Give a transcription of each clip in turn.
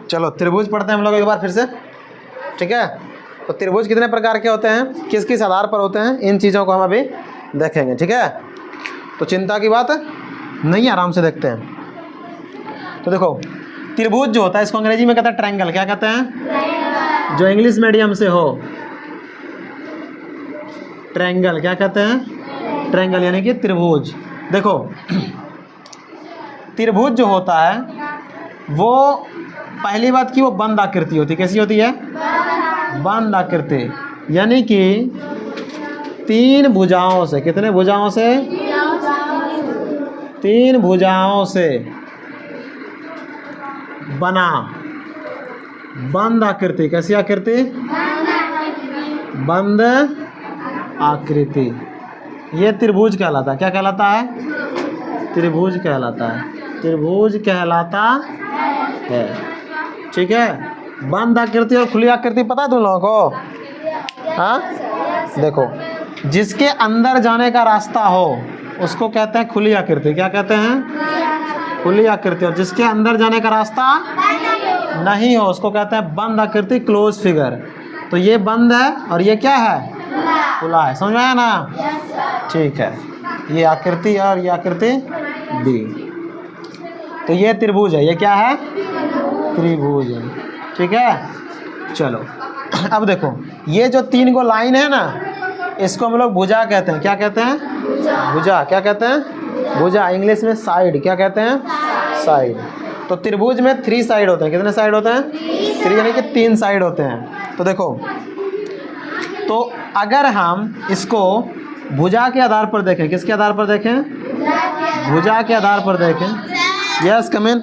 चलो त्रिभुज पढ़ते हैं हम लोग एक बार फिर से, ठीक है। तो त्रिभुज कितने प्रकार के होते हैं, किस किस आधार पर होते हैं, इन चीज़ों को हम अभी देखेंगे, ठीक है। तो चिंता की बात नहीं, आराम से देखते हैं। तो देखो त्रिभुज जो होता है इसको अंग्रेजी में कहता है ट्रायंगल। क्या कहते हैं? जो इंग्लिश मीडियम से हो, ट्रायंगल क्या कहते हैं? ट्रायंगल यानी कि त्रिभुज। देखो त्रिभुज जो होता है वो पहली बात की वो बंद आकृति होती है। कैसी होती है? बंद आकृति, यानी कि 3 भुजाओं से, कितने भुजाओं से? 3 भुजाओं से बना बंद आकृति। कैसी आकृति? बंद आकृति। ये त्रिभुज कहलाता है। क्या कहलाता है? त्रिभुज कहलाता है। त्रिभुज कहलाता है, ठीक है। बंद आकृति और खुली आकृति पता है तुम लोगों को? हाँ, देखो जिसके अंदर जाने का रास्ता हो उसको कहते हैं खुली आकृति। क्या कहते हैं? खुली आकृति। और जिसके अंदर जाने का रास्ता नहीं हो उसको कहते हैं बंद आकृति, क्लोज फिगर। तो ये बंद है और ये क्या है? खुला है। समझ में आया ना? ठीक है, ये आकृति और ये आकृति दी। तो ये त्रिभुज है। ये क्या है? त्रिभुज है, ठीक है। चलो अब देखो ये जो 3 गो लाइन है ना, इसको हम लोग भुजा कहते हैं। क्या कहते हैं? भुजा। क्या कहते हैं? भुजा। इंग्लिश में साइड। क्या कहते हैं? साइड। तो त्रिभुज में 3 साइड होते हैं। कितने साइड होते हैं? 3, यानी कि 3 साइड होते हैं। तो देखो, तो अगर हम इसको भुजा के आधार पर देखें, किसके आधार पर देखें? भुजा के आधार पर देखें। यस, कम इन।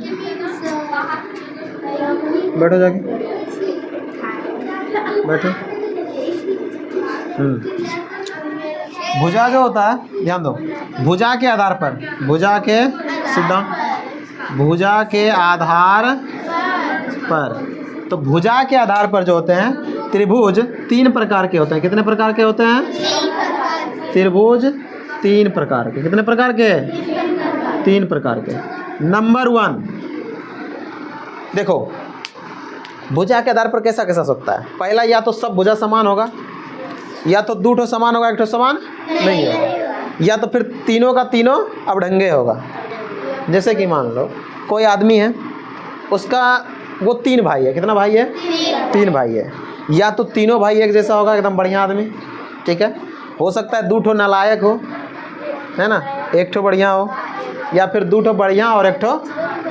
बैठो जाके, बैठो। भुजा जो होता है, ध्यान दो, भुजा के आधार पर, भुजा के, सिट डाउन, भुजा के आधार पर, तो भुजा के आधार पर जो होते हैं त्रिभुज 3 प्रकार के होते हैं। कितने प्रकार के होते हैं? त्रिभुज 3 प्रकार के। कितने प्रकार के? 3 प्रकार के। नंबर 1, देखो भुजा के आधार पर कैसा कैसा सकता है? पहला, या तो सब भुजा समान होगा, या तो 2 ठो समान होगा, 1 ठो समान नहीं होगा, या तो फिर तीनों का तीनों अवढंगे होगा। जैसे कि मान लो कोई आदमी है, उसका वो 3 भाई है। कितना भाई है? 3 भाई है। या तो तीनों भाई एक जैसा होगा, एकदम बढ़िया आदमी, ठीक है। हो सकता है 2 ठो नालायक हो, है ना, 1 ठो बढ़िया हो, या फिर 2 ठो बढ़िया और 1 ठो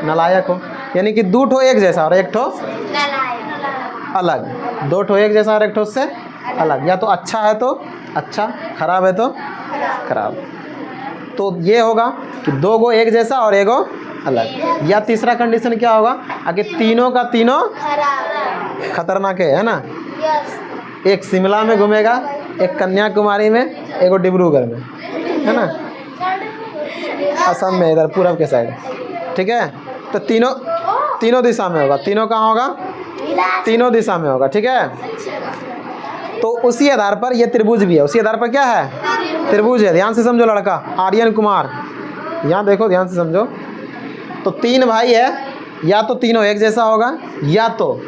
नालायक हो। यानी कि 2 ठो एक जैसा और 1 ठो अलग, 2 ठो एक जैसा और 1 ठो से अलग। या तो अच्छा है तो अच्छा, खराब है तो खराब। तो ये होगा कि 2 गो एक जैसा और 1 गो अलग। या तीसरा कंडीशन क्या होगा? आगे तीनों का तीनों खतरनाक है ना। एक शिमला में घूमेगा, एक कन्याकुमारी में, एक डिब्रूगढ़ में, है ना, असम में, इधर पूरब के साइड, ठीक है। तो तीनों दिशा में होगा। तीनों कहाँ होगा? तीनों दिशा में होगा, ठीक है। तो उसी आधार पर ये त्रिभुज भी है। उसी आधार पर क्या है? त्रिभुज है। ध्यान से समझो लड़का, आर्यन कुमार, यहाँ देखो, ध्यान से समझो। तो 3 भाई है, या तो तीनों एक जैसा होगा, या तो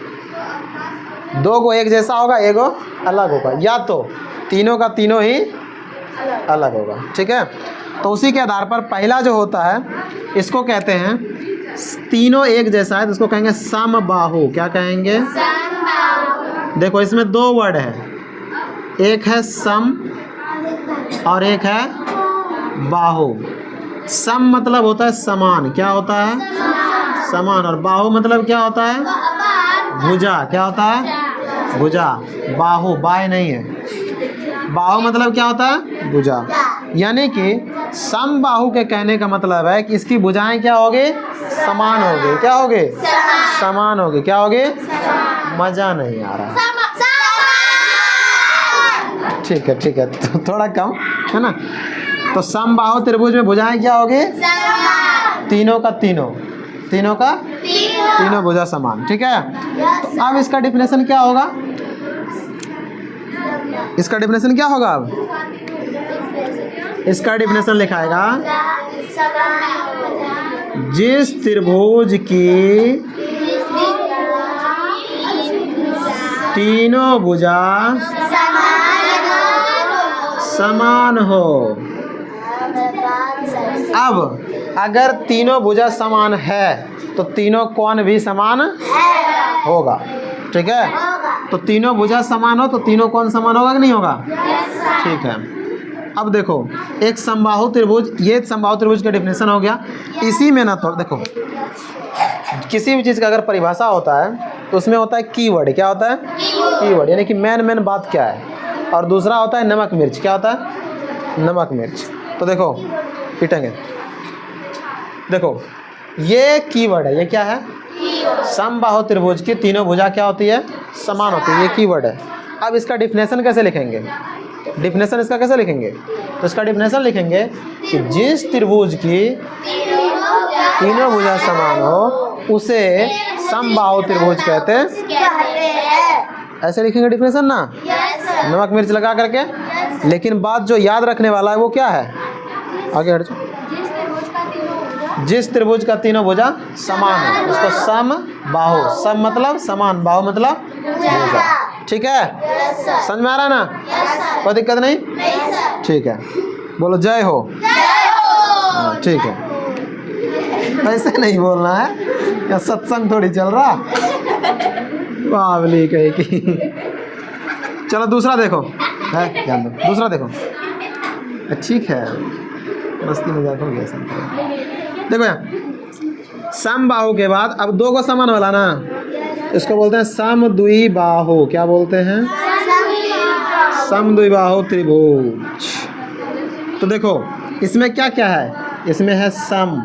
2 गो एक जैसा होगा, 1 गो अलग होगा, या तो तीनों का तीनों ही अलग होगा, ठीक है। तो उसी के आधार पर पहला जो होता है इसको कहते हैं, तीनों एक जैसा है तो इसको कहेंगे समबाहु। क्या कहेंगे? देखो इसमें 2 वर्ड है, एक है सम और एक है बाहु। सम मतलब होता है समान। क्या होता है? समान। और बाहु मतलब क्या होता है? भुजा। क्या होता है? भुजा। बाहु, बाय नहीं है, बाहु मतलब क्या होता है? भुजा। यानी कि समबाहु के कहने का मतलब है कि इसकी भुजाएं क्या होगी? समान होगी। क्या होगी? समान होगी। क्या होगी? मजा नहीं आ रहा, ठीक है, ठीक है, तो थोड़ा कम है ना। तो समबाहु त्रिभुज में भुजाएं क्या होगी? तीनों का तीनों, तीनों का तीनों भुजा समान, ठीक है। अब इसका डिफिनेशन क्या होगा? इसका डिफिनेशन क्या होगा? अब इसका डिफिनेशन लिखाएगा, जिस त्रिभुज की तीनों भुजा समान हो। अब अगर तीनों भुजा समान है तो तीनों कोण भी समान होगा। ठीक है, तो तीनों भुजा समान हो तो तीनों कोण समान होगा कि नहीं होगा? ठीक है। अब देखो, एक समबाहु त्रिभुज, ये समबाहु त्रिभुज का डेफिनेशन हो गया। इसी में ना तो देखो, किसी भी चीज़ का अगर परिभाषा होता है तो उसमें होता है कीवर्ड। क्या होता है? कीवर्ड, यानी कि मेन बात क्या है। और दूसरा होता है नमक मिर्च। क्या होता है? नमक मिर्च। तो देखो, पीटेंगे। देखो, ये कीवर्ड है। ये क्या है? समबाहु त्रिभुज की तीनों भुजा क्या होती है? समान होती है। ये कीवर्ड है। अब इसका डिफिनेशन कैसे लिखेंगे? डिफिनेशन इसका कैसे लिखेंगे? तो इसका डिफिनेशन लिखेंगे कि जिस त्रिभुज की तीनों भुजा समान हो उसे समबाहु त्रिभुज कहते हैं। ऐसे लिखेंगे डिफिनेशन ना, नमक मिर्च लगा करके। लेकिन बात जो याद रखने वाला है वो क्या है? आगे हट जाओ। जिस त्रिभुज का तीनों भुजा समान है उसको समबाहु, सम मतलब समान, बाहु मतलब भुजा। ठीक है, समझ में आ रहा है ना? कोई दिक्कत नहीं? ठीक है, बोलो जय हो। ठीक है, ऐसे नहीं बोलना है, या सत्संग थोड़ी चल रहा। बावली कहीं की। चलो दूसरा देखो, है ध्यान दो, दूसरा देखो। ठीक है, मस्ती मजाक हो गया सब। देखो यहाँ समबाहु के बाद अब दो को समान वाला ना, इसको बोलते हैं समद्विबाहु। क्या बोलते हैं? समद्विबाहु त्रिभुज। तो देखो इसमें क्या क्या है? इसमें है सम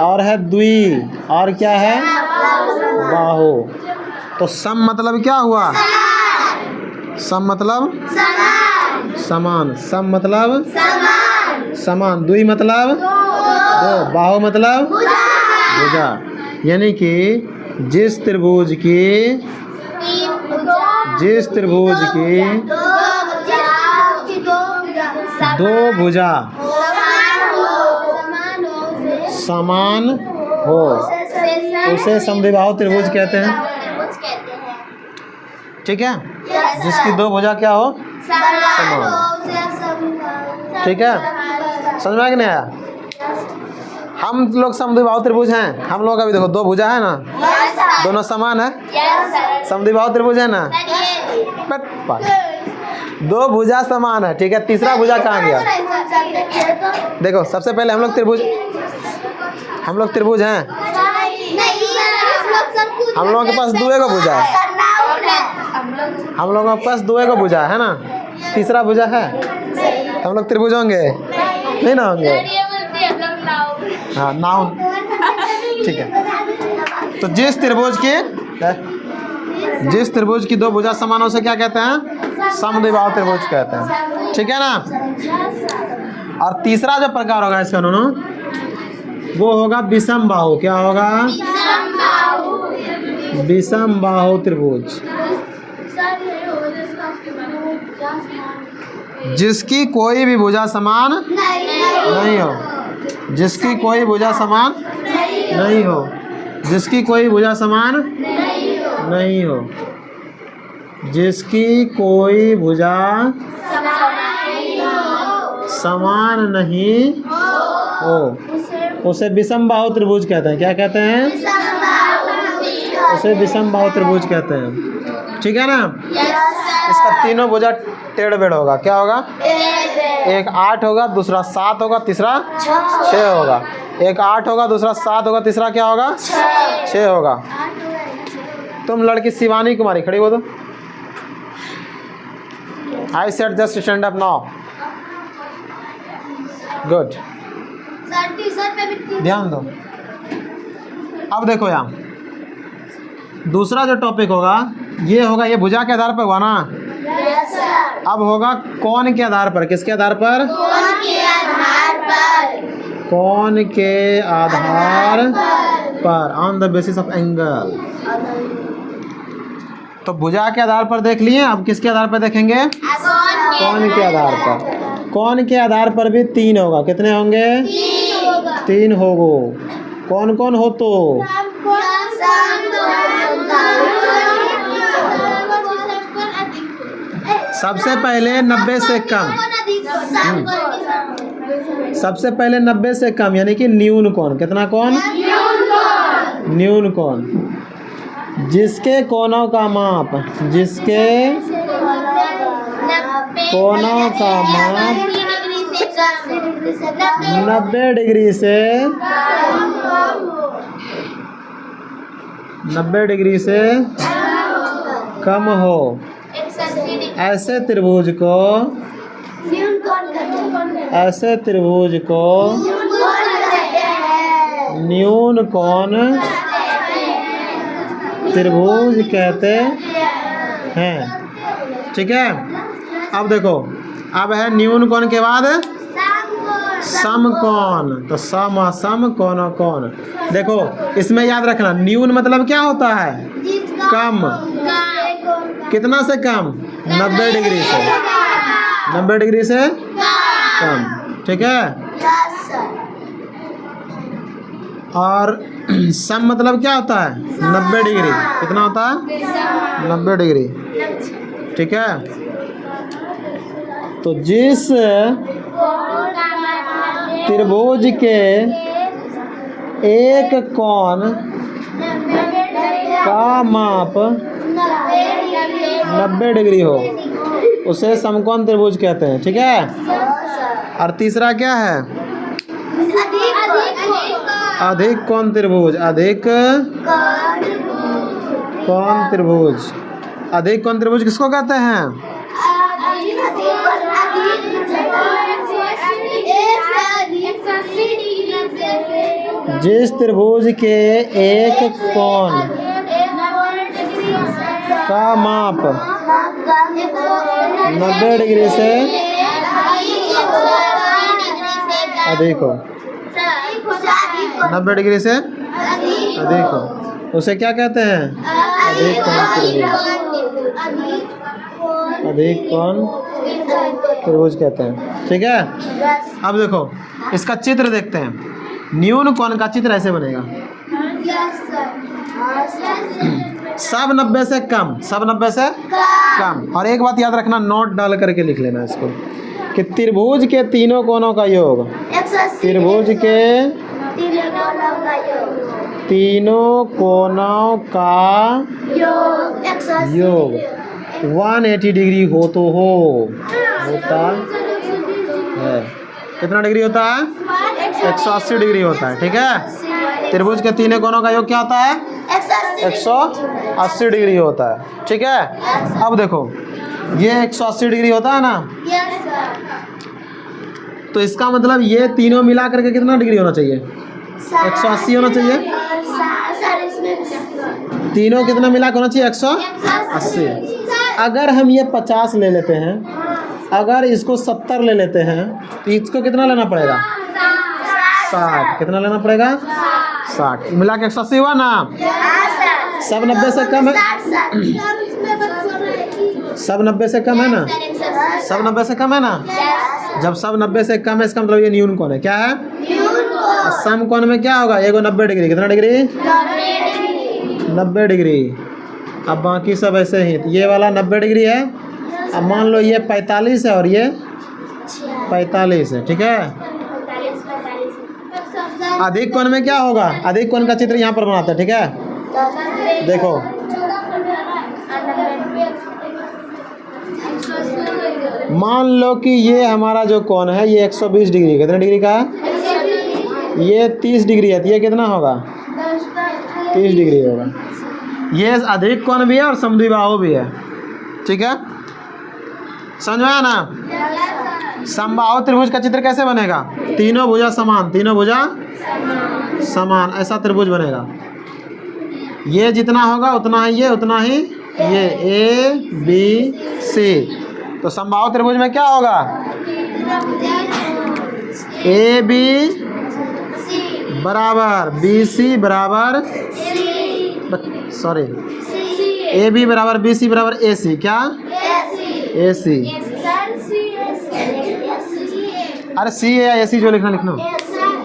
और है द्वि और क्या है? बाहु। तो सम मतलब क्या हुआ? सम मतलब समान, सम मतलब समान, द्वि मतलब दो, बाहु मतलब भुजा। यानी कि जिस त्रिभुज की दो भुजा समान हो उसे समद्विबाहु त्रिभुज कहते हैं। ठीक है, जिसकी दो भुजा क्या हो? समान। ठीक है, समझ में आ गया नहीं आया? हम लोग समद्विबाहु त्रिभुज हैं। हम लोग अभी देखो दो भुजा है ना, दोनों समान है, समद्विबाहु त्रिभुज है ना। दो भुजा समान है। ठीक है, तीसरा भुजा कहाँ गया? देखो सबसे पहले हम लोग त्रिभुज हैं। हम लोगों के पास दुए को भुजा है। हम लोगों के पास दुए को भुजा है ना, तीसरा भुजा है तो हम लोग त्रिभुज होंगे नहीं ना? होंगे। हाँ, नाउन। ठीक है, तो जिस त्रिभुज की दो भुजा समान उसे क्या कहते हैं? समद्विबाहु त्रिभुज कहते हैं। ठीक है ना? और तीसरा जो प्रकार होगा इसका दोनों, वो होगा विषमबाहु। क्या होगा? विषमबाहु त्रिभुज। जिसकी कोई भी भुजा समान नहीं हो। जिसकी कोई भुजा समान नहीं हो। जिसकी कोई भुजा समान नहीं हो। जिसकी कोई भुजा समान नहीं हो उसे विषमबाहु त्रिभुज कहते हैं। क्या कहते हैं? उसे विषमबाहु त्रिभुज कहते हैं। ठीक है ना? इसका तीनों भुजा टेढ़ बेढ़ होगा। क्या होगा? एक 8 होगा, दूसरा 7 होगा, तीसरा 6 होगा। एक 8 होगा, दूसरा 7 होगा, तीसरा क्या होगा? 6 होगा। तुम लड़की शिवानी कुमारी खड़ी हो दो। I said just stand up now. Good, ध्यान दो। अब देखो यहाँ दूसरा जो टॉपिक होगा ये होगा, ये भुजा के आधार पर हुआ ना। अब होगा कोण के आधार पर। किसके आधार पर? कोण के आधार पर, on the basis of angle. तो भुजा के आधार पर देख लिए, अब किसके आधार पर देखेंगे? कोण के आधार पर। कोण के आधार पर भी 3 होगा। कितने होंगे? 3 होगो। कौन कौन हो तो? सबसे पहले 90 से कम। सबसे पहले 90 से कम यानी कि न्यून कौन। कितना कौन? न्यून कौन। जिसके कोनों का माप, जिसके कोनों का माप 90 डिग्री से 90 डिग्री से कम हो, ऐसे त्रिभुज को, ऐसे त्रिभुज को न्यून कोण त्रिभुज कहते हैं। ठीक है। अब देखो, अब है न्यून कोण के बाद समकोण। तो सम कोण कोण। देखो इसमें याद रखना, न्यून मतलब क्या होता है? कम। कितना से कम? 90 डिग्री से। 90 डिग्री से कम। ठीक है। और सम मतलब क्या होता है? 90 डिग्री। कितना होता है? 90 डिग्री। ठीक है। तो जिस त्रिभुज के एक कोण का माप 90 डिग्री हो, उसे समकोण त्रिभुज कहते हैं। ठीक है। और तीसरा क्या है? अधिक कोण त्रिभुज। अधिक कोण त्रिभुज। अधिक कोण त्रिभुज किसको कहते हैं? जिस त्रिभुज के एक कोण का माप 90 डिग्री से अधिक हो, 90 डिग्री से अधिक हो, उसे क्या कहते हैं? अधिक कोण त्रिभुज। अधिक कोण त्रिभुज कहते हैं। ठीक है। अब देखो इसका चित्र देखते हैं। न्यून कोण का चित्र ऐसे बनेगा। सब 90 से कम। सब 90 से कम। और एक बात याद रखना, नोट डाल करके लिख लेना इसको, कि त्रिभुज के तीनों कोणों का योग। त्रिभुज के तीनों कोणों का योग 180 डिग्री हो तो होता है। कितना डिग्री होता है? 180 डिग्री होता है। ठीक है। त्रिभुज के तीनों कोणों का योग क्या होता है? 180 डिग्री होता है। ठीक है। अब देखो ये 180 डिग्री होता है ना, तो इसका मतलब ये तीनों मिला करके कितना डिग्री होना चाहिए? 180 होना चाहिए। तीनों कितना मिला के होना चाहिए? 180। अगर हम ये 50 ले लेते हैं, अगर इसको 70 ले लेते हैं, तो इसको कितना लेना पड़ेगा? 60। कितना लेना पड़ेगा? 60। मिला के 180 हुआ ना। सब 90 से कम है। सब 90 से कम है ना। सब 90 से कम है ना। जब सब 90 से कम है, इसका मतलब ये न्यून कोण है। क्या है? सम कोण में क्या होगा? एगो 90 डिग्री। कितना डिग्री? 90 डिग्री। अब बाकी सब ऐसे ही। ये वाला 90 डिग्री है। अब मान लो ये 45 है और ये 45 है। ठीक है। अधिक कोण में क्या होगा? अधिक कोण का चित्र यहाँ पर बनाते हैं। ठीक है। देखो मान लो कि ये हमारा जो कोण है ये 120 डिग्री। कितने डिग्री का है? ये 30 डिग्री है। तो ये कितना होगा? 30 डिग्री होगा। ये अधिक कोण भी है और समद्विबाहु भी है। ठीक है। समझ में आया ना? समबाहु त्रिभुज का चित्र कैसे बनेगा? तीनों भुजा समान। तीनों भुजा समान, ऐसा त्रिभुज बनेगा। ये जितना होगा उतना ही ये, उतना ही ये, ए बी सी। तो समबाहु त्रिभुज में क्या होगा? ए बी बराबर बी सी बराबर, सॉरी, ए बी बराबर बी सी बराबर ए सी। क्या? ए सी। अरे सी या ए सी जो लिखना लिखना।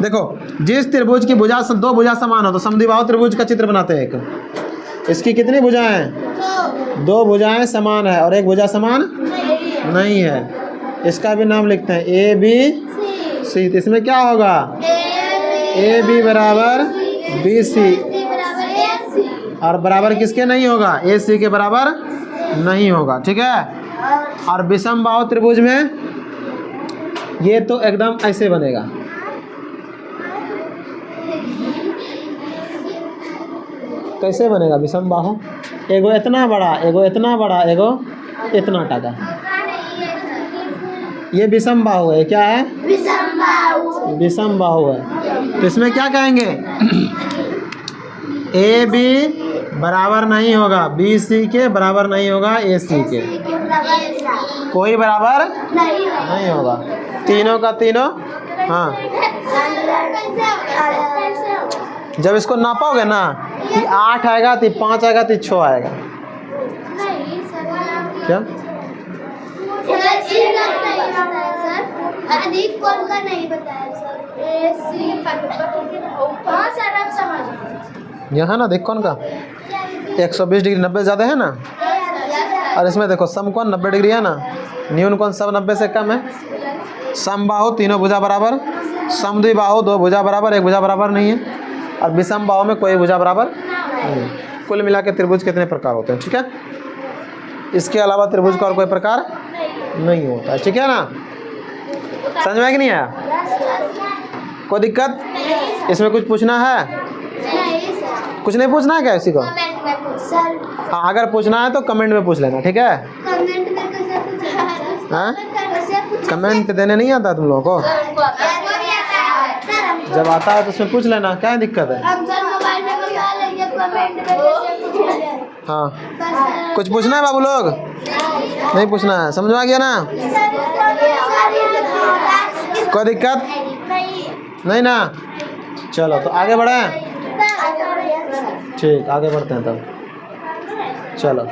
देखो जिस त्रिभुज की भुजा दो भुजा समान हो तो समद्विबाहु त्रिभुज का चित्र बनाते हैं एक। इसकी कितनी भुजाएं हैं? दो भुजाएं समान है और एक भुजा समान नहीं है। इसका भी नाम लिखते हैं ए बी सी। तो इसमें क्या होगा? ए बी बराबर बी सी, और बराबर किसके नहीं होगा? ए सी के बराबर नहीं होगा। ठीक है। और विषम बाहु त्रिभुज में ये तो एकदम ऐसे बनेगा। कैसे बनेगा विषम बाहु? एगो इतना बड़ा, एगो इतना बड़ा, एगो इतना टाका। ये विषम बाहु है। क्या है? विषम बाहु है। तो इसमें क्या कहेंगे? ए बी बराबर नहीं होगा बी सी के, बराबर नहीं होगा ए सी के, कोई बराबर नहीं होगा। तीनों का तीनों। हाँ, जब इसको नापोगे ना कि 8 आएगा तो 5 आएगा तो 6 आएगा। क्या? अधिक कौन का नहीं बताया सर? ए सी सर आप समझ। यहाँ ना देख कौन का 120 डिग्री 90 ज़्यादा है ना, और इसमें देखो समकोण 90 डिग्री है ना, न्यून कोण सब 90 से कम है। समबाहु तीनों भुजा बराबर, समद्विबाहु दो भुजा बराबर, एक भुजा बराबर नहीं है, और विषम बाहु में कोई भुजा बराबर नहीं है। कुल मिला के त्रिभुज कितने प्रकार होते हैं? ठीक है। इसके अलावा त्रिभुज का और कोई प्रकार नहीं होता है। ठीक है ना? समझ में कि नहीं आया? कोई दिक्कत? इसमें कुछ पूछना है? कुछ नहीं पूछना है क्या किसी को? हाँ, अगर पूछना है तो कमेंट में पूछ लेना। ठीक है? हाँ, कमेंट देने नहीं आता तुम लोगों को? जब आता है तो उसमें पूछ लेना, क्या दिक्कत है? हाँ, कुछ पूछना है बाबू लोग? नहीं पूछना है? समझ में आ गया ना? कोई दिक्कत नहीं ना? चलो तो आगे बढ़े। ठीक, आगे बढ़ते हैं तब। चलो।